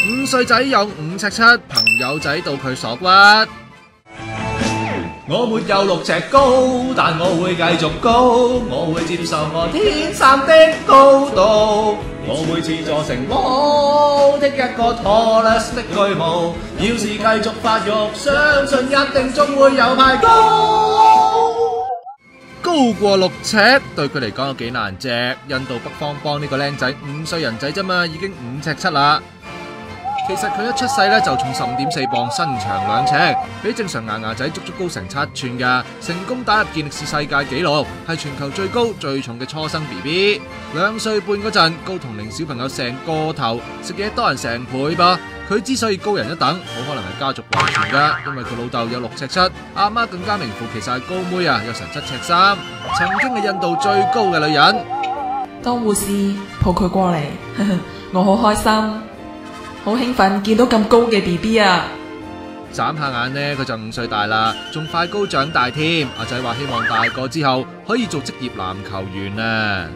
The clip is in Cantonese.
5歲仔有5尺7，朋友仔到佢鎖骨。我沒有6尺高，但我會繼續高，我會接受我天生的高度，我會似座城堡的一個 tallest 的巨無，要是繼續發育，相信一定仲會有排高。高過6尺對佢嚟講有幾難隻。印度北方邦呢個僆仔5歲人仔啫嘛，已經5尺7啦。其實佢一出世咧就重15.4磅，身長2尺，比正常牙牙仔足足高成7寸噶，成功打入健力士世界紀錄，係全球最高最重嘅初生 BB。2歲半嗰陣，高同齡小朋友成個頭，食嘢多人成倍噃。佢之所以高人一等，好可能係家族遺傳噶，因為佢老豆有6尺7，阿媽更加名副其實係高妹啊，有成7尺3，曾經係印度最高嘅女人。當護士抱佢過嚟，我好開心。好興奮見到咁高嘅 BB 啊！眨下眼呢，佢就5歲大啦，仲快高長大添。阿仔話希望大個之後可以做職業籃球員啊！